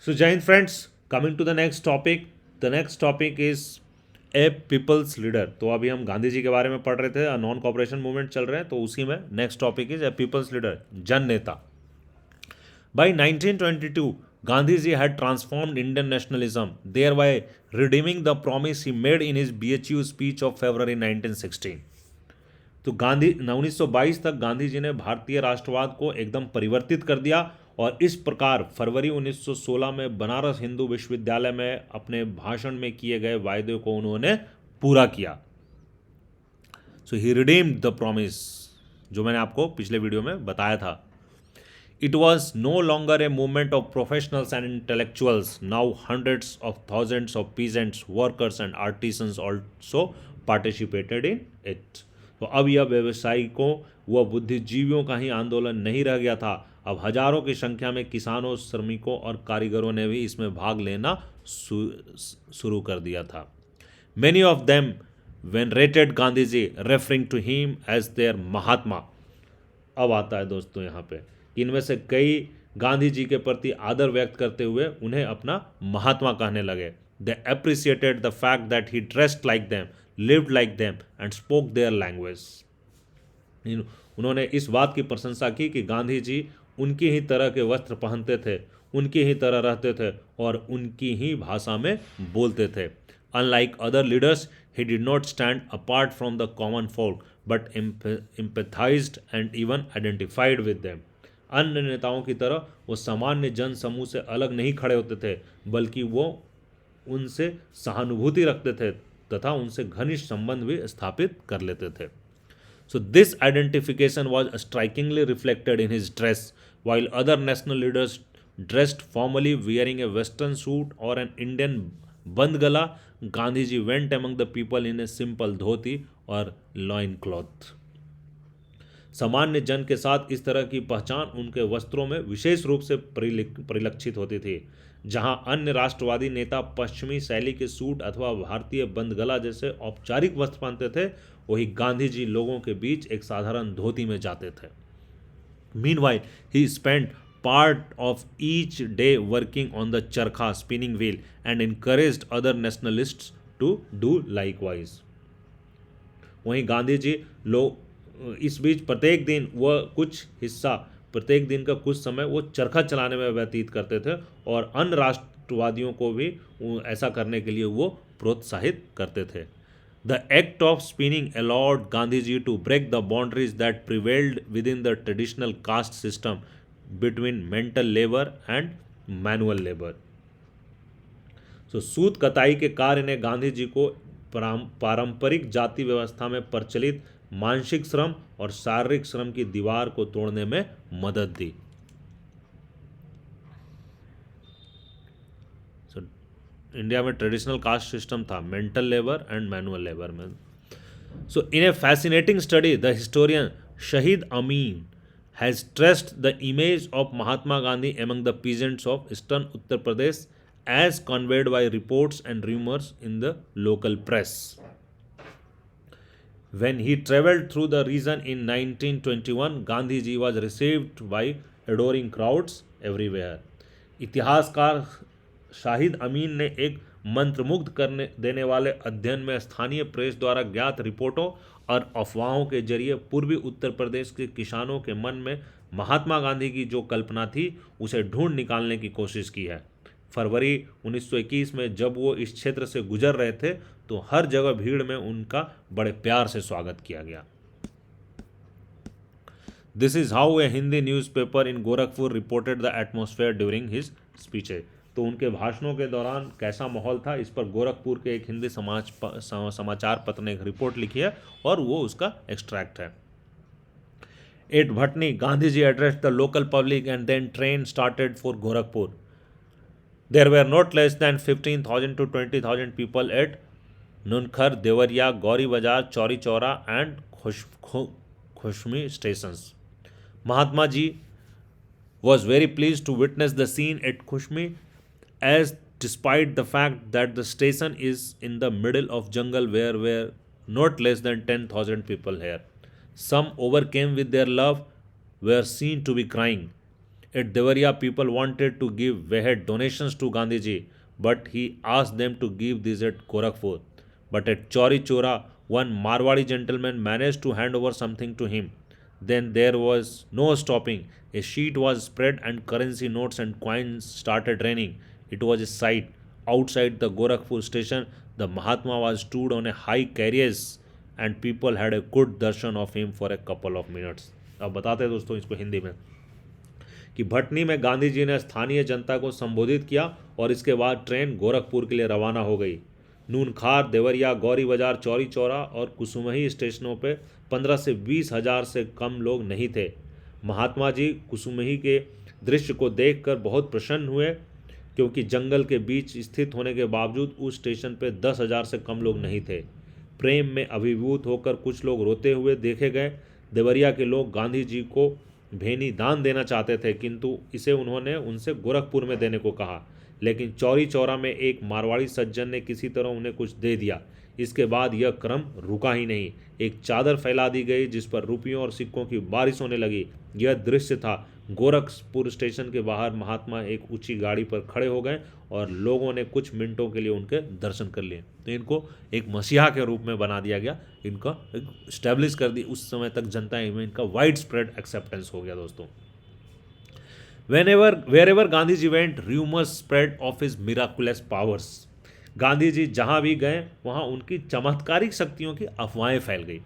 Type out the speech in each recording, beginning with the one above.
So, Jain friends, coming to the next topic. The next topic is a people's leader. तो अभी हम गांधी जी के बारे में पढ़ रहे थे, नॉन कॉपरेशन मूवमेंट चल रहे हैं, तो उसी में next topic is a people's leader, जन नेता. By 1922, Gandhiji had transformed Indian nationalism, thereby redeeming the promise he made in his BHU speech of February 1916. तो गांधी 1922 तक गांधी जी ने भारतीय राष्ट्रवाद को एकदम परिवर्तित कर दिया और इस प्रकार फरवरी 1916 में बनारस हिंदू विश्वविद्यालय में अपने भाषण में किए गए वायदे को उन्होंने पूरा किया. सो ही रिडीम्ड द प्रॉमिस, जो मैंने आपको पिछले वीडियो में बताया था. It was no longer a movement of professionals and intellectuals. Now hundreds of thousands of peasants, workers and artisans also participated in it. तो अब यह व्यवसायिकों व बुद्धिजीवियों का ही आंदोलन नहीं रह गया था. अब हजारों की संख्या में किसानों, श्रमिकों और कारीगरों ने भी इसमें भाग लेना शुरू कर दिया था. Many of them venerated Gandhiji, referring to him as their Mahatma. अब आता है दोस्तों यहाँ पे कि इनमें से कई गांधी जी के प्रति आदर व्यक्त करते हुए उन्हें अपना महात्मा कहने लगे. They appreciated the fact that he dressed like them, lived like them and spoke their language. उन्होंने इस बात की प्रशंसा की कि गांधी जी उनकी ही तरह के वस्त्र पहनते थे, उनकी ही तरह रहते थे और उनकी ही भाषा में बोलते थे. Unlike other leaders, he did not stand apart from the common folk, but empathized and even identified with them. अन्य नेताओं की तरह वो सामान्य जन समूह से अलग नहीं खड़े होते थे, बल्कि वो उनसे सहानुभूति रखते थे तथा उनसे घनिष्ठ संबंध भी स्थापित कर लेते थे. So this identification was strikingly reflected in his dress. While other national leaders dressed formally wearing a western suit or an Indian bandgala, Gandhiji went among the people in a simple dhoti or loin cloth. सामान्य जन के साथ इस तरह की पहचान उनके वस्त्रों में विशेष रूप से परिलक्षित होती थी. जहां अन्य राष्ट्रवादी नेता पश्चिमी शैली के सूट अथवा भारतीय बंदगला जैसे औपचारिक वस्त्र पहनते थे, वही गांधी जी लोगों के बीच एक साधारण धोती में जाते थे. Meanwhile, he spent part of each day working on the charkha spinning wheel and encouraged other nationalists to do likewise. वहीं गांधी जी लोग इस बीच प्रत्येक दिन वह कुछ हिस्सा, प्रत्येक दिन का कुछ समय वो चरखा चलाने में व्यतीत करते थे और अन्य राष्ट्रवादियों को भी ऐसा करने के लिए वो प्रोत्साहित करते थे. The act of spinning allowed Gandhi ji to break the boundaries that prevailed within the traditional caste system between mental labour and manual labour. So सूत कताई के कार्य ने गांधी जी को पारंपरिक जाति व्यवस्था में प्रचलित मानसिक श्रम और शारीरिक श्रम की दीवार को तोड़ने में मदद दी. इंडिया में ट्रेडिशनल कास्ट सिस्टम था, mental labour and manual labour में. So in a fascinating study the historian Shahid Amin has traced the image of Mahatma Gandhi among the peasants of eastern Uttar Pradesh as conveyed by reports and rumors in the local press. When he traveled through the region in 1921, Gandhi ji was received by adoring crowds everywhere. इतिहासकार शाहिद अमीन ने एक मंत्रमुग्ध करने देने वाले अध्ययन में स्थानीय प्रेस द्वारा ज्ञात रिपोर्टों और अफवाहों के जरिए पूर्वी उत्तर प्रदेश के किसानों के मन में महात्मा गांधी की जो कल्पना थी उसे ढूंढ निकालने की कोशिश की है. फरवरी 1921 में जब वो इस क्षेत्र से गुजर रहे थे तो हर जगह भीड़ में उनका बड़े प्यार से स्वागत किया गया. This is how a Hindi newspaper in Gorakhpur reported the atmosphere during his speeches. तो उनके भाषणों के दौरान कैसा माहौल था, इस पर गोरखपुर के एक हिंदी समाचार पत्र ने एक रिपोर्ट लिखी है और वो उसका एक्सट्रैक्ट है. At Bhatni, Gandhi ji addressed the local public and then train started for Gorakhpur. There were not less than 15,000 to 20,000 people at Nunkhar, Devariya, Gauri Bazar, Chauri Chaura and Khushmi stations. Mahatma ji was very pleased to witness the scene at Khushmi, as despite the fact that the station is in the middle of jungle were not less than 10,000 people here. Some overcame with their love were seen to be crying. At Devariya, people wanted to give Vehed donations to Gandhiji, but he asked them to give these at Gorakhpur. But at Chauri Chora, one Marwadi gentleman managed to hand over something to him. Then there was no stopping. A sheet was spread and currency notes and coins started raining. It was a sight. Outside the Gorakhpur station, the Mahatma was stood on a high carriage and people had a good darshan of him for a couple of minutes. अब बताते हैं दोस्तों इसको हिंदी में कि भटनी में गांधी जी ने स्थानीय जनता को संबोधित किया और इसके बाद ट्रेन गोरखपुर के लिए रवाना हो गई। नूनखार, देवरिया, गौरी बाजार, चौरी चौरा और कुसुमही स्टेशनों पे 15 से 20 हज़ार से कम लोग नहीं थे। महात्मा जी कुसुमही के दृश्य को देखकर बहुत प्रसन्न हुए, क्योंकि जंगल के बीच स्थित होने के बावजूद उस स्टेशन पे 10,000 से कम लोग नहीं थे। प्रेम में अभिभूत होकर कुछ लोग रोते हुए देखे गए। देवरिया के लोग गांधी जी को भेनी दान देना चाहते थे, किंतु इसे उन्होंने उनसे गोरखपुर में देने को कहा। लेकिन चौरी चौरा में एक मारवाड़ी सज्जन ने किसी तरह उन्हें कुछ दे दिया। इसके बाद यह क्रम रुका ही नहीं। एक चादर फैला दी गई जिस पर रुपयों और सिक्कों की बारिश होने लगी। यह दृश्य था। गोरखपुर स्टेशन के बाहर महात्मा एक ऊंची गाड़ी पर खड़े हो गए और लोगों ने कुछ मिनटों के लिए उनके दर्शन कर लिए। तो इनको एक मसीहा के रूप में बना दिया गया, इनका इस्टेब्लिश कर दी। उस समय तक जनता में इनका वाइड स्प्रेड एक्सेप्टेंस हो गया दोस्तों। wherever Gandhi ji went, rumours spread of his miraculous powers. Gandhi ji जहाँ भी गए वहाँ उनकी चमत्कारिक शक्तियों की अफवाहें फैल गई।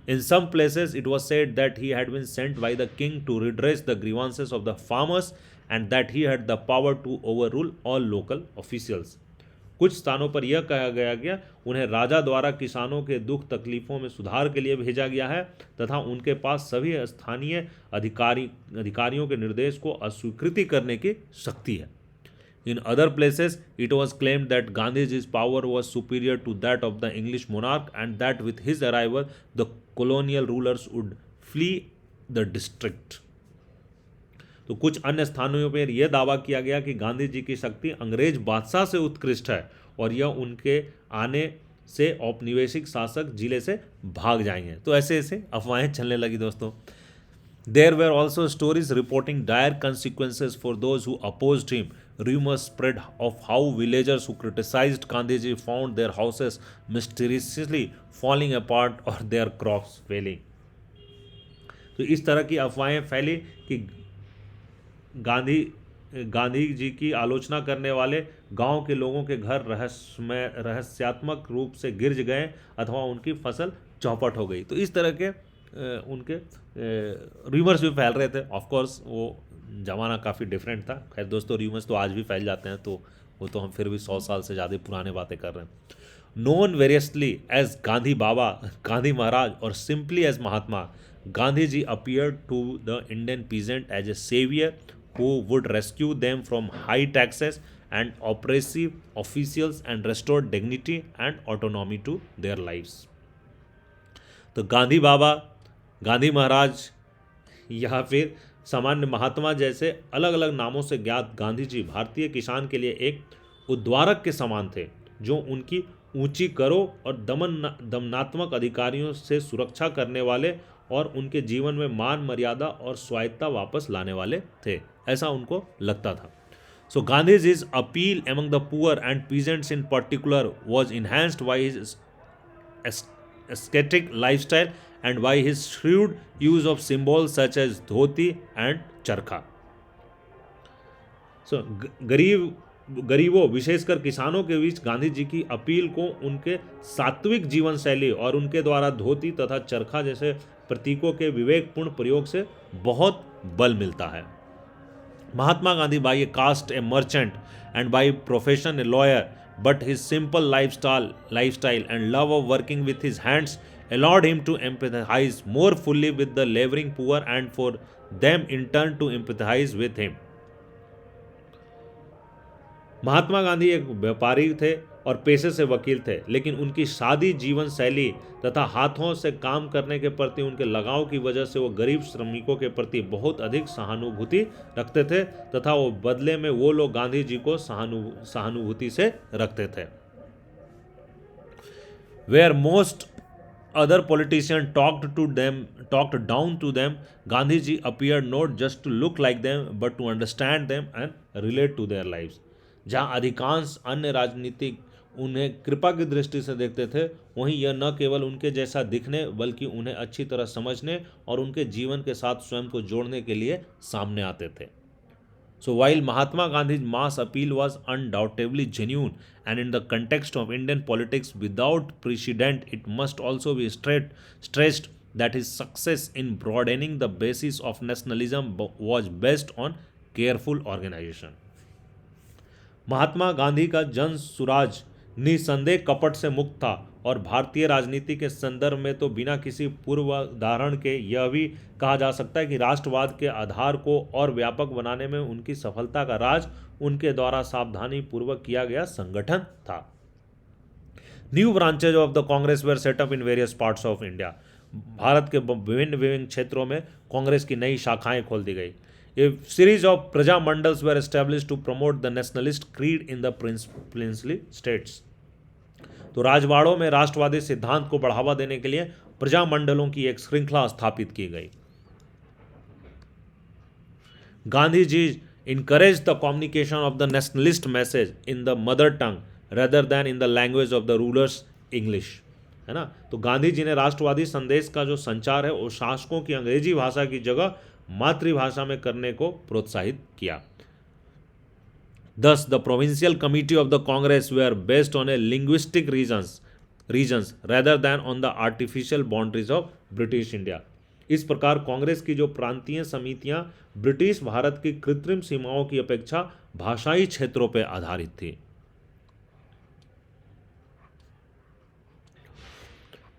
In some places, it was said that he had been sent by the king to redress the grievances of the farmers and that he had the power to overrule all local officials. कुछ स्थानों पर यह कहा गया कि उन्हें राजा द्वारा किसानों के दुख तकलीफों में सुधार के लिए भेजा गया है तथा उनके पास सभी स्थानीय अधिकारियों के निर्देश को अस्वीकृति करने की शक्ति है। In other places, it was claimed that Gandhiji's power was superior to that of the English monarch and that with his arrival, the colonial rulers would flee the district. तो कुछ अन्य स्थानों पर यह दावा किया गया कि गांधी जी की शक्ति अंग्रेज बादशाह से उत्कृष्ट है और यह उनके आने से औपनिवेशिक शासक जिले से भाग जाएंगे। तो ऐसे ऐसे अफवाहें चलने लगी दोस्तों। There were also stories reporting dire consequences for those who opposed him. Rumors spread of how villagers who criticized Gandhiji found their houses mysteriously falling apart or their crops failing. तो इस तरह की अफवाहें फैली कि गांधी जी की आलोचना करने वाले गांव के लोगों के घर रहस्यात्मक रूप से गिर गए अथवा उनकी फसल चौपट हो गई। तो इस तरह के उनके र्यूमर्स भी फैल रहे थे। ऑफ कोर्स वो ज़माना काफ़ी डिफरेंट था। खैर दोस्तों, र्यूमर्स तो आज भी फैल जाते हैं, तो वो तो हम फिर भी 100 साल से ज़्यादा पुराने बातें कर रहे हैं। Known variously as Gandhi Baba, Gandhi Maharaj और simply as Mahatma, Gandhi ji appeared to the Indian peasant as a saviour who would rescue them from high taxes and oppressive officials and restore dignity and autonomy to their lives. तो गांधी बाबा, गांधी महाराज या फिर सामान्य महात्मा जैसे अलग अलग नामों से ज्ञात गांधी जी भारतीय किसान के लिए एक उद्वारक के समान थे, जो उनकी ऊंची करों और दमनात्मक अधिकारियों से सुरक्षा करने वाले और उनके जीवन में मान मर्यादा और स्वायत्ता वापस लाने वाले थे, ऐसा उनको लगता था। सो गांधीजी's appeal among the poor and peasants in particular was enhanced by his ascetic lifestyle and by his shrewd use of symbols such as dhoti and चरखा। सो गरीबों विशेषकर किसानों के बीच गांधी जी की अपील को उनके सात्विक जीवन शैली और उनके द्वारा धोती तथा चरखा जैसे प्रतीकों के विवेकपूर्ण प्रयोग से बहुत बल मिलता है। Mahatma Gandhi, by a caste a merchant and by profession a lawyer, but his simple lifestyle and love of working with his hands allowed him to empathize more fully with the laboring poor and for them in turn to empathize with him. Mahatma Gandhi एक व्यापारी थे और पेशे से वकील थे, लेकिन उनकी सादी जीवन शैली तथा हाथों से काम करने के प्रति उनके लगाव की वजह से वो गरीब श्रमिकों के प्रति बहुत अधिक सहानुभूति रखते थे तथा वो बदले में वो लोग गांधी जी को सहानुभूति से रखते थे। Where most other politicians talked down to them, Gandhiji appeared not just to look like them but to understand them and relate to their lives. जहाँ अधिकांश अन्य राजनीतिक उन्हें कृपा की दृष्टि से देखते थे, वहीं यह न केवल उनके जैसा दिखने बल्कि उन्हें अच्छी तरह समझने और उनके जीवन के साथ स्वयं को जोड़ने के लिए सामने आते थे. So while Mahatma Gandhi's mass appeal was undoubtedly genuine and in the context of Indian politics without precedent, it must also be stressed that his success in broadening the basis of nationalism was based on careful organization. Mahatma Gandhi का जन सुराज निसंदेह कपट से मुक्त था और भारतीय राजनीति के संदर्भ में तो बिना किसी पूर्वाधारण के यह भी कहा जा सकता है कि राष्ट्रवाद के आधार को और व्यापक बनाने में उनकी सफलता का राज उनके द्वारा सावधानी पूर्वक किया गया संगठन था. New branches of the Congress were set up in various parts of India. Bharat के विभिन्न विभिन्न क्षेत्रों में कांग्रेस की नई शाखाएं खोल दी गई. A series of Praja Mandals were established to promote the nationalist creed in the princely states. तो राजवाड़ों में राष्ट्रवादी सिद्धांत को बढ़ावा देने के लिए प्रजा मंडलों की एक श्रृंखला स्थापित की गई. Gandhi ji encouraged the communication of the nationalist message in the mother tongue rather than in the language of the rulers English. है ना. तो गांधी जी ने राष्ट्रवादी संदेश का जो संचार है वो शासकों की अंग्रेजी भाषा की जगह मातृभाषा में करने को प्रोत्साहित किया. Thus, the provincial committee of the Congress were based on a linguistic regions rather than on the artificial boundaries of British India. इस प्रकार कांग्रेस की जो प्रांतीय समितियां ब्रिटिश भारत की कृत्रिम सीमाओं की अपेक्षा भाषाई क्षेत्रों पर आधारित थी.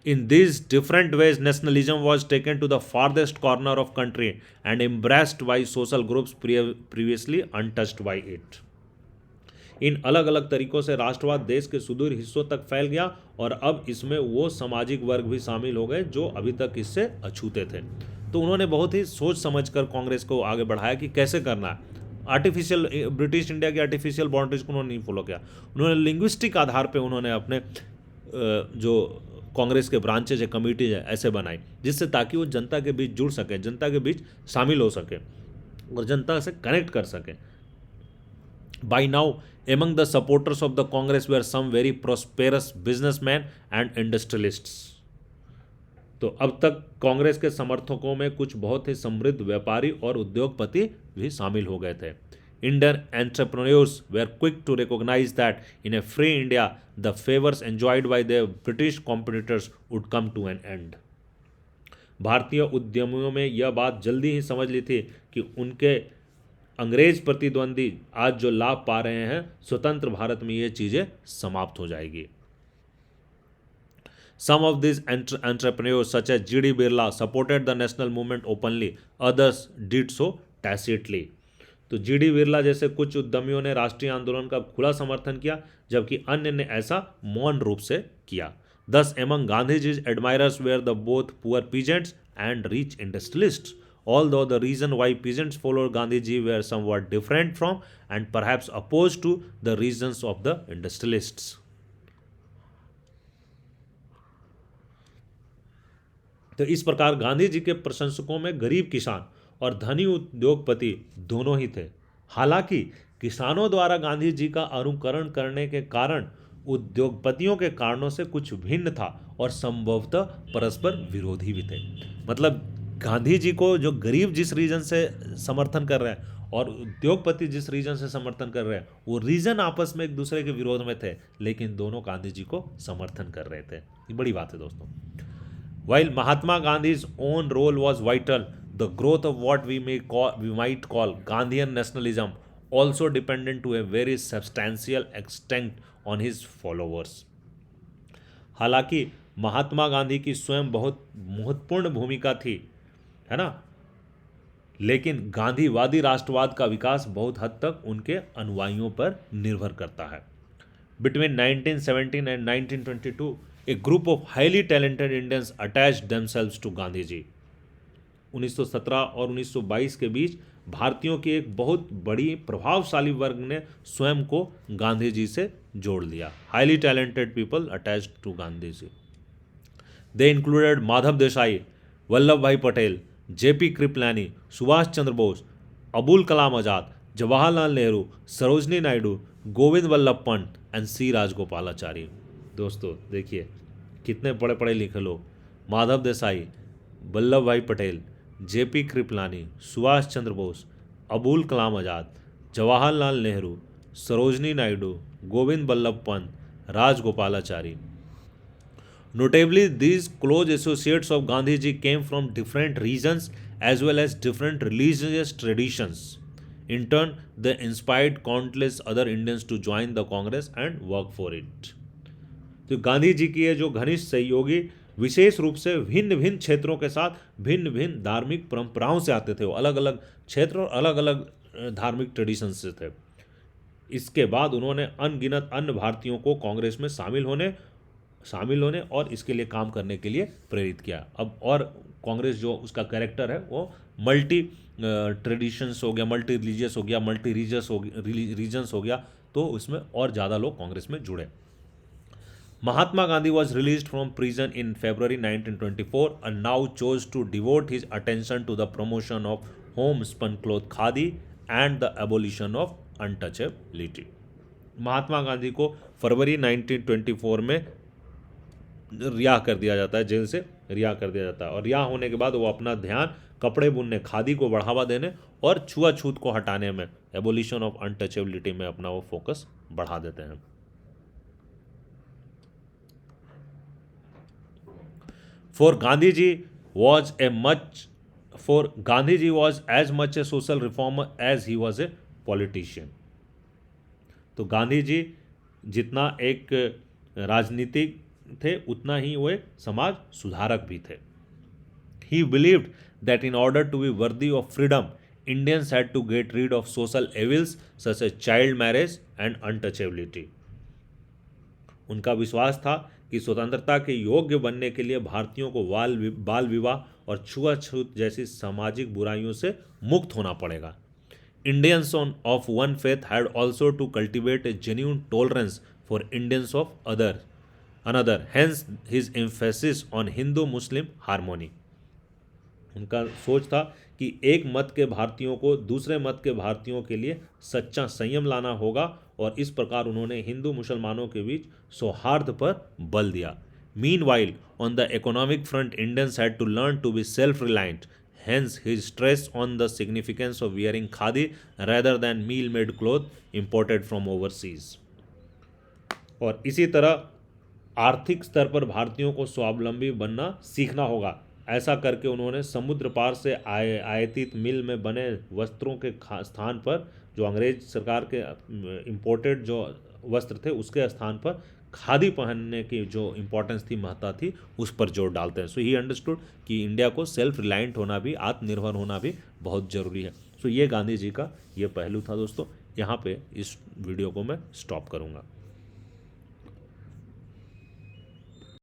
In these different ways, nationalism was taken to the farthest corner of country and embraced by social groups previously untouched by it. इन अलग अलग तरीकों से राष्ट्रवाद देश के सुदूर हिस्सों तक फैल गया और अब इसमें वो सामाजिक वर्ग भी शामिल हो गए जो अभी तक इससे अछूते थे. तो उन्होंने बहुत ही सोच समझकर कांग्रेस को आगे बढ़ाया कि कैसे करना है. आर्टिफिशियल ब्रिटिश इंडिया की आर्टिफिशियल बाउंड्रीज को उन्होंने नहीं फॉलो किया. उन्होंने लिंग्विस्टिक आधार पर उन्होंने अपने जो कांग्रेस के ब्रांचेज है, कमिटीज है, ऐसे बनाई जिससे ताकि वो जनता के बीच जुड़ सके, जनता के बीच शामिल हो सके और जनता से कनेक्ट कर सके. By now among the supporters of the Congress were some very prosperous businessmen and industrialists. तो अब तक कांग्रेस के समर्थकों में कुछ बहुत ही समृद्ध व्यापारी और उद्योगपति भी शामिल हो गए थे. Indian entrepreneurs were quick to recognize that in a free India, the favors enjoyed by their British competitors would come to an end. भारतीय उद्यमियों में यह बात जल्दी ही समझ ली थी कि उनके अंग्रेज प्रतिद्वंदी आज जो लाभ पा रहे हैं, स्वतंत्र भारत में ये चीज़ें समाप्त हो जाएगी. Some of these entrepreneurs, such as G.D. Birla, supported the national movement openly. Others did so tacitly. तो जीडी बिरला जैसे कुछ उद्यमियों ने राष्ट्रीय आंदोलन का खुला समर्थन किया जबकि अन्य ने ऐसा मौन रूप से किया. Thus, among Gandhiji's admirers were the both poor peasants and rich industrialists. Although the reason why peasants followed Gandhiji were somewhat different from and perhaps opposed to the reasons of the industrialists. तो इस प्रकार गांधी जी के प्रशंसकों में गरीब किसान और धनी उद्योगपति दोनों ही थे. हालांकि किसानों द्वारा गांधी जी का अनुकरण करने के कारण उद्योगपतियों के कारणों से कुछ भिन्न था और संभवतः परस्पर विरोधी भी थे. मतलब गांधी जी को जो गरीब जिस रीजन से समर्थन कर रहे हैं और उद्योगपति जिस रीजन से समर्थन कर रहे हैं वो रीजन आपस में एक दूसरे के विरोध में थे, लेकिन दोनों गांधी जी को समर्थन कर रहे थे. ये बड़ी बात है दोस्तों. While Mahatma Gandhi's own role was vital, the growth of what we might call Gandhian nationalism also depended to a very substantial extent on his followers. हालांकि महात्मा गांधी की स्वयं बहुत महत्वपूर्ण भूमिका थी, है ना, लेकिन गांधीवादी राष्ट्रवाद का विकास बहुत हद तक उनके अनुयायियों पर निर्भर करता है. Between 1917 and 1922, a group of highly talented Indians attached themselves to Gandhi ji. 1917 और 1922 के बीच भारतीयों की एक बहुत बड़ी प्रभावशाली वर्ग ने स्वयं को गांधी जी से जोड़ लिया. Highly talented people attached to Gandhi ji. They included Madhav Desai, Vallabh Bhai Patel, JP Kripalani, Subhash Chandra Bose, Abul Kalam Azad, Jawaharlal Nehru, Sarojini Naidu, Govind Vallabh Pant and C Rajagopalachari. दोस्तों देखिए कितने बड़े पढ़े लिखे लोग, Madhav Desai, Vallabh Bhai Patel, JP Kripalani, Subhash Chandra Bose, Abul Kalam Azad, Jawaharlal Nehru, Sarojini Naidu, Govind Vallabh Pant, Rajagopalachari. Notably, these close associates of Gandhiji came from different regions as well as different religious traditions. In turn, they inspired countless other Indians to join the Congress and work for it. तो गांधी जी की ये जो घनिष्ठ सहयोगी विशेष रूप से भिन्न भिन्न क्षेत्रों के साथ भिन्न भिन्न धार्मिक परंपराओं से आते थे, वो अलग अलग क्षेत्र और अलग अलग धार्मिक ट्रेडिशन से थे। इसके बाद उन्होंने अनगिनत अन्य भारतीयों को कांग्रेस में शामिल होने और इसके लिए काम करने के लिए प्रेरित किया। अब और कांग्रेस जो उसका कैरेक्टर है वो मल्टी ट्रेडिशंस हो गया, मल्टी रिलीजियस हो गया, मल्टी रीजन्स हो गया, तो उसमें और ज़्यादा लोग कांग्रेस में जुड़े। Mahatma Gandhi was released from prison in February 1924 and now chose to devote his attention to the promotion of homespun cloth khadi and the abolition of untouchability. Mahatma Gandhi को फरवरी 1924 में रिहा कर दिया जाता है, जेल से रिहा कर दिया जाता है, और रिहा होने के बाद वो अपना ध्यान कपड़े बुनने, खादी को बढ़ावा देने और छुआछूत को हटाने में, एबोलिशन ऑफ अनटचेबिलिटी में अपना वो फोकस बढ़ा देते हैं। For Gandhiji was as much a social reformer as he was a politician. तो गांधी जी जितना एक राजनीतिक थे उतना ही वो एक समाज सुधारक भी थे। He believed that in order to be worthy of freedom, Indians had to get rid of social evils such as child marriage and untouchability. उनका विश्वास था कि स्वतंत्रता के योग्य बनने के लिए भारतीयों को बाल विवाह और छुआछूत जैसी सामाजिक बुराइयों से मुक्त होना पड़ेगा। Indians of one faith had also to cultivate a genuine tolerance for Indians of another. Hence his emphasis on Hindu-Muslim harmony. उनका सोच था कि एक मत के भारतीयों को दूसरे मत के भारतीयों के लिए सच्चा संयम लाना होगा, और इस प्रकार उन्होंने हिंदू मुसलमानों के बीच सौहार्द पर बल दिया। Meanwhile, on the economic front, Indians had to learn to be self-reliant. Hence, his stress on the significance of wearing khadi rather than meal-made cloth imported from overseas. और इसी तरह आर्थिक स्तर पर भारतीयों को स्वावलंबी बनना सीखना होगा। ऐसा करके उन्होंने समुद्र पार से आयातित मिल में बने वस्त्रों के स्थान पर, जो अंग्रेज सरकार के इम्पोर्टेड जो वस्त्र थे उसके स्थान पर खादी पहनने की जो इम्पोर्टेंस थी, महत्ता थी, उस पर जोर डालते हैं। सो ही अंडरस्टूड कि इंडिया को सेल्फ रिलायंट होना भी, आत्मनिर्भर होना भी बहुत ज़रूरी है। सो ये गांधी जी का ये पहलू था दोस्तों। यहाँ पे इस वीडियो को मैं स्टॉप करूँगा।